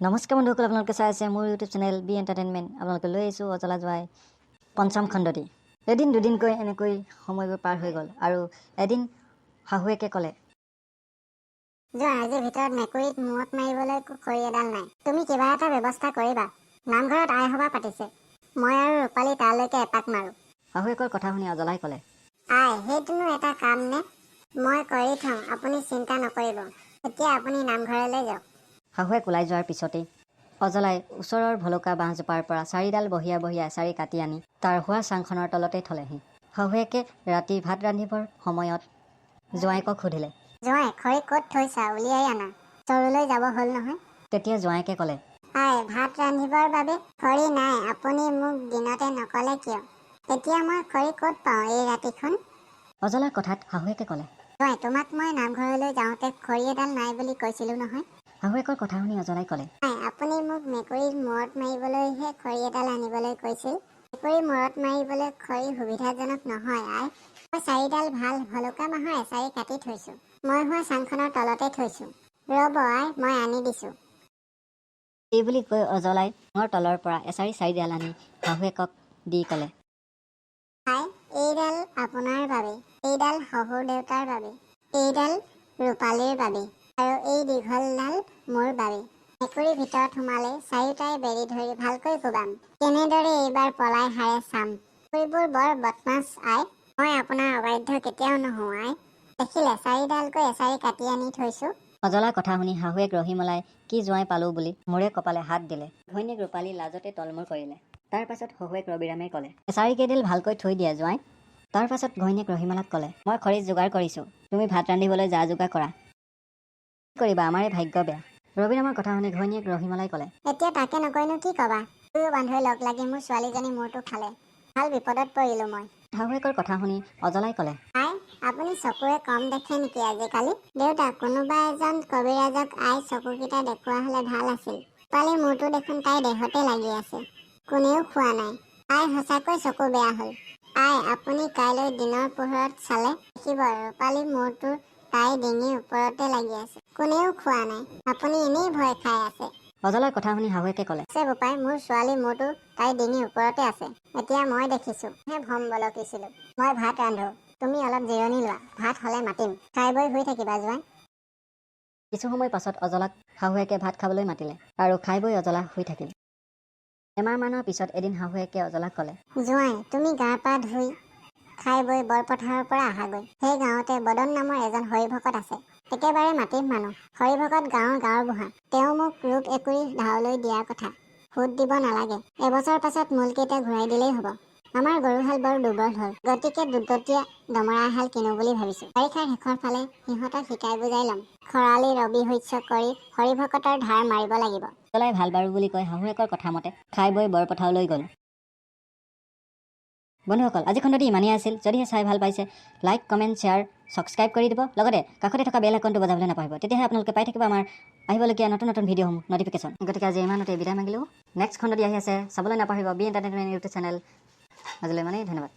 নমস্কাৰ বন্ধুসকল, আপোনালোকে চাই আছে মোৰ ইউটিউব চেনেল বি এণ্টাৰটেইনমেণ্ট। আপোনালোকে লৈ আহিছোঁ অজলা জোৱাই পঞ্চম খণ্ডটি। এদিন দুদিনকৈ এনেকৈ সময়বোৰ পাৰ হৈ গ'ল আৰু এদিন শাহুৱেকে ক'লে, যোৱা আজিৰ ভিতৰত মেকুৰীত মূৰত মাৰিবলৈ খৰি এডাল নাই। তুমি কিবা এটা ব্যৱস্থা কৰিবা। নামঘৰত আই সভা পাতিছে, মই আৰু ৰূপালী তালৈকে এপাক মাৰোঁ। শাহুৱেকৰ কথা শুনি অজলাই ক'লে, আই সেইটোনো এটা কাম নে? মই কৰি থওঁ, আপুনি চিন্তা নকৰিব। এতিয়া আপুনি নামঘৰলৈ যাওক। শাহুৱেক ওলাই যোৱাৰ পিছতেই অজলাই ওচৰৰ ভলুকা বাঁহজোপাৰ পৰা 4ডাল বহিয়া বহিয়া এছাৰি কাটি আনি তাৰ শোৱা চাংখনৰ তলতেই থলেহি। শাহুৱেকে ৰাতি ভাত ৰান্ধিবৰ সময়ত জোঁৱায়েকক সুধিলে, জোঁৱাই খৰি ক'ত থৈছা, উলিয়াই আনা, চৰুলৈ যাব হ'ল নহয়। তেতিয়া জোঁৱায়েকে ক'লে, আই ভাত ৰান্ধিবৰ বাবে খৰি নাই, আপুনি মোক দিনতে নক'লে কিয়? এতিয়া মই খৰি ক'ত পাওঁ এই ৰাতিখন? অজলাৰ কথাত শাহুৱেকে ক'লে, জোঁৱাই তোমাক মই নামঘৰলৈ যাওঁতে খৰি এডাল নাই বুলি কৈছিলোঁ নহয়। শাহুৱেকৰ কথা শুনি অজলাই ক'লে, নাই, আপুনি মোক মেকুৰীৰ মূৰত মাৰিবলৈহে খৰি এডাল আনিবলৈ কৈছিল। মেকুৰীৰ মূৰত মাৰিবলৈ খৰি সুবিধাজনক নহয় আই। মই 4ডাল ভাল ভলুকা বাঁহৰ এছাৰি কাটি থৈছোঁ, মই হোৱা চাংখনৰ তলতে থৈছোঁ। ৰ'ব আই, মই আনি দিছোঁ। এই বুলি কৈ অজলাই চাঙৰ তলৰ পৰা এছাৰি 4ডাল আনি শাহুৱেকক দি ক'লে, আই এইডাল আপোনাৰ বাবে, এইডাল শহুৰ দেউতাৰ বাবে, এইডাল ৰূপালীৰ বাবে আৰু এই দীঘলডাল মোৰ বাবে। মেকুৰীৰ ভিতৰত সোমালে চাৰিওটাই বেৰি ধৰি ভালকৈ কোবাম। কেনেদৰে এইবাৰ পলাই হাৰে চাম। মেকুৰীবোৰ বৰ বদমাছ আই, মই আপোনাৰ অবাধ্য কেতিয়াও নহওঁ আই। দেখিলে 4ডালকৈ এছাৰি কাটি আনি থৈছোঁ। অজলাৰ কথা শুনি শাহুৱেক ৰহিমলাই কি জোঁৱাই পালোঁ বুলি মূৰে কপালে হাত দিলে। ঘৈণীয়েক ৰূপালী লাজতে তলমূৰ কৰিলে। তাৰ পাছত শহুৱেক ৰবিৰামে ক'লে, এছাৰি কেইডাল ভালকৈ থৈ দিয়া জোঁৱাই। তাৰ পাছত ঘৈণীয়েক ৰহিমলাক ক'লে, মই খৰি যোগাৰ কৰিছোঁ, তুমি ভাত ৰান্ধিবলৈ যা যোগাৰ কৰা। কি কৰিবা, আমাৰে ভাগ্য বেয়া। ৰবিৰামৰ কথা শুনি ঘৈণীয়েক ৰহিমলাই ক'লে, এতিয়া তাকে নকৈনো কি ক'বা? দুয়ো বান্ধৈ লগ লাগি মোৰ ছোৱালীজনী মূৰটো খালে, ভাল বিপদত পৰিলোঁ মই। শাহুৱেকৰ কথা শুনি অজলাই ক'লে, আই আপুনি চকুৰে কম দেখে নেকি আজিকালি? দেউতা কোনোবা এজন কবিৰাজক আই চকুকেইটা দেখুওৱা হ'লে ভাল আছিল। ৰূপালীৰ মূৰটো দেখোন তাইৰ দেহতে লাগি আছে, কোনেও খোৱা নাই। আই সঁচাকৈ চকু বেয়া হ'ল। আই আপুনি কাইলৈ দিনৰ পোহৰত চালে দেখিব ৰূপালীৰ মূৰটো তাইৰ ডিঙিৰ ওপৰতে লাগি আছে, কোনেও খোৱা নাই। আপুনি এনেই ভয় খাই আছে। অজলাৰ কথা শুনি শাহুৱেকে ক'লে, আছে বোপাই, মোৰ ছোৱালীৰ মূৰটো তাইৰ ডিঙিৰ ওপৰতে আছে। এতিয়া মই দেখিছোঁ, ভ্ৰম বলকিছিলোঁ। মই ভাত ৰান্ধো, তুমি অলপ জিৰণি লোৱা, ভাত হ'লে মাতিম, খাই বৈ শুই থাকিবা জোঁৱাই। কিছু সময় পাছত অজলাক শাহুৱেকে ভাত খাবলৈ মাতিলে আৰু খাই বৈ অজলা শুই থাকিল। এমাহমানৰ পিছত এদিন শাহুৱেকে অজলাক ক'লে, জোঁৱাই তুমি গা পা ধুই খাই বৈ বৰপথাৰৰ পৰা আহাগৈ। সেই গাঁৱতে বদন নামৰ এজন হৰিভকত আছে, একেবাৰে মাটিৰ মানুহ। হৰিভকত গাঁৱৰ বুঢ়া। তেওঁ মোক ৰূপ একুৰি ধাৰলৈ দিয়াৰ কথা, সুদ দিব নালাগে। এবছৰ পাছত মূলকেইটা ঘূৰাই দিলেই হ'ব। আমাৰ গৰুহাল বৰ দুৰ্বল হ'ল, গতিকে দুটটীয়া দমৰা এহাল কিনো বুলি ভাবিছোঁ। বাৰিষাৰ শেষৰ ফালে সিহঁতক শিকাই বুজাই ল'ম। খৰালি ৰবি শস্য কৰি হৰিভকতৰ ধাৰ মাৰিব লাগিব। অজলাই ভাল বাৰু বুলি কৈ শাহুৱেকৰ কথা মতে খাই বৈ বৰপথাৰলৈ গ'ল। বন্ধুসকল, আজি খণ্ডটি ইমানেই আছিল। যদিহে চাই ভাল পাইছে, লাইক কমেণ্ট শ্বেয়াৰ ছাবস্ক্ৰাইব কৰি দিব, লগতে কাষতে থকা বেল আইকনটো বজাবলৈ নাপাহৰিব। তেতিয়াহে আপোনালোকে পাই থাকিব আমাৰ আহিবলগীয়া নতুন নতুন ভিডিঅ'সমূহ নটিফিকেশ্যন। গতিকে আজি ইমানতে বিদায় মাগিলোঁ। নেক্সট খণ্ডটি আহি আছে, চাবলৈ নাপাহৰিব বি এণ্টাৰটেইনমেণ্ট ইউটিউব চেনেল। আজিলৈ ইমানেই, ধন্যবাদ।